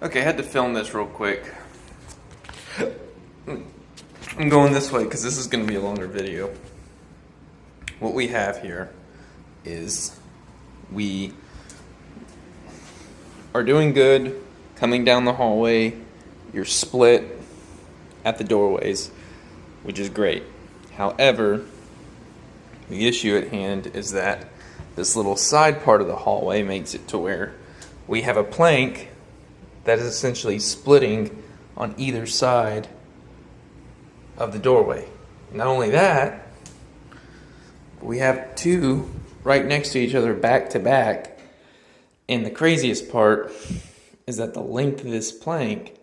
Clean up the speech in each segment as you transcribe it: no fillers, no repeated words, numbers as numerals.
Okay, I had to film this real quick. I'm going this way because this is going to be a longer video. What we have here is we are doing good, coming down the hallway. You're split at the doorways, which is great. However, the issue at hand is that this little side part of the hallway makes it to where we have a plank that is essentially splitting on either side of the doorway. Not only that, we have two right next to each other back to back. And the craziest part is that the length of this plank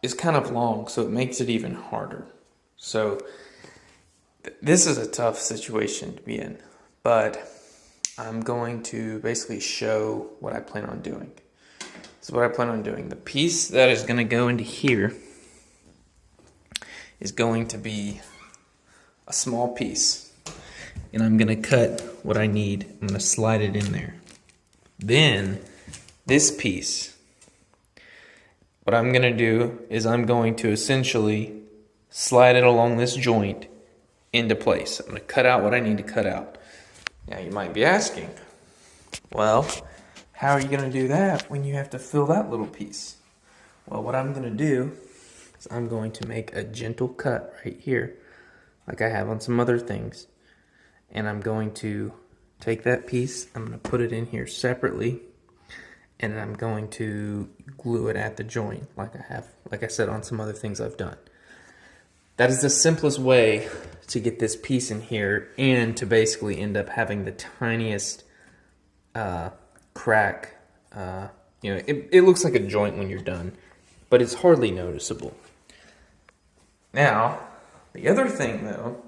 is kind of long, so it makes it even harder. So this is a tough situation to be in, but I'm going to basically show what I plan on doing. This is what I plan on doing. The piece that is going to go into here is going to be a small piece, and I'm going to cut what I need. I'm going to slide it in there. Then this piece, what I'm going to do is I'm going to essentially slide it along this joint into place. I'm going to cut out what I need to cut out. Now you might be asking, well, how are you going to do that when you have to fill that little piece? Well, what I'm going to do is I'm going to make a gentle cut right here, like I have on some other things. And I'm going to take that piece, I'm going to put it in here separately, and I'm going to glue it at the joint, like I said on some other things I've done. That is the simplest way to get this piece in here and to basically end up having the tiniest crack. It looks like a joint when you're done, but it's hardly noticeable. Now, the other thing though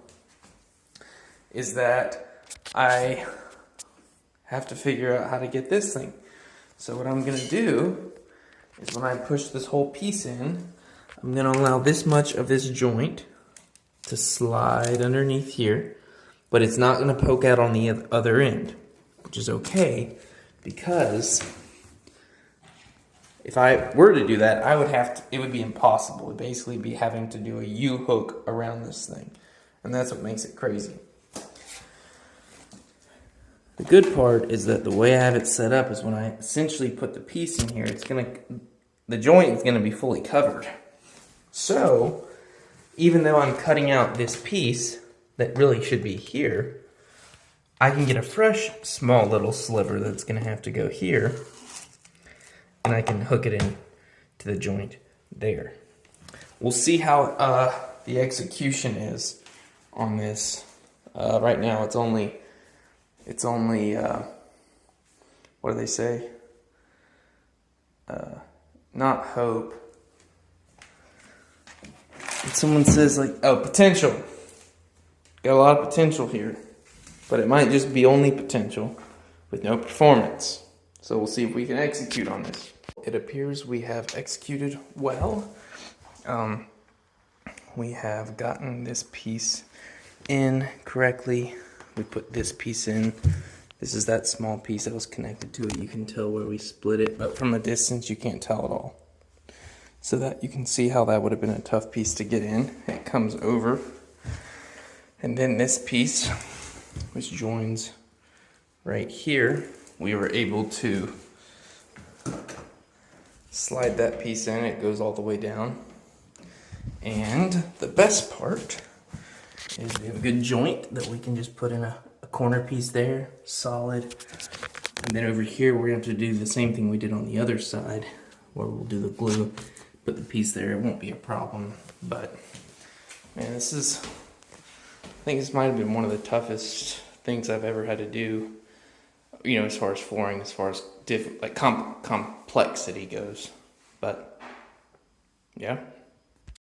is that I have to figure out how to get this thing. So what I'm gonna do is when I push this whole piece in, I'm gonna allow this much of this joint to slide underneath here, but it's not gonna poke out on the other end, which is okay, because if I were to do that, it would be impossible. It would basically be having to do a U-hook around this thing, and that's what makes it crazy. The good part is that the way I have it set up is when I essentially put the piece in here, the joint is gonna be fully covered. So, even though I'm cutting out this piece that really should be here, I can get a fresh small little sliver that's gonna have to go here, and I can hook it in to the joint there. We'll see how the execution is on this. Right now it's only what do they say? Not hope. Someone says potential. Got a lot of potential here, but it might just be only potential with no performance. So we'll see if we can execute on this. It appears we have executed well. We have gotten this piece in correctly. We put this piece in. This is that small piece that was connected to it. You can tell where we split it, but from a distance you can't tell at all. So that you can see how that would have been a tough piece to get in. It comes over. And then this piece, which joins right here, we were able to slide that piece in. It goes all the way down. And the best part is we have a good joint that we can just put in a corner piece there, solid. And then over here, we're going to have to do the same thing we did on the other side, where we'll do the glue, put the piece there. It won't be a problem, but man, I think this might have been one of the toughest things I've ever had to do, as far as flooring, as far as complexity goes. But yeah.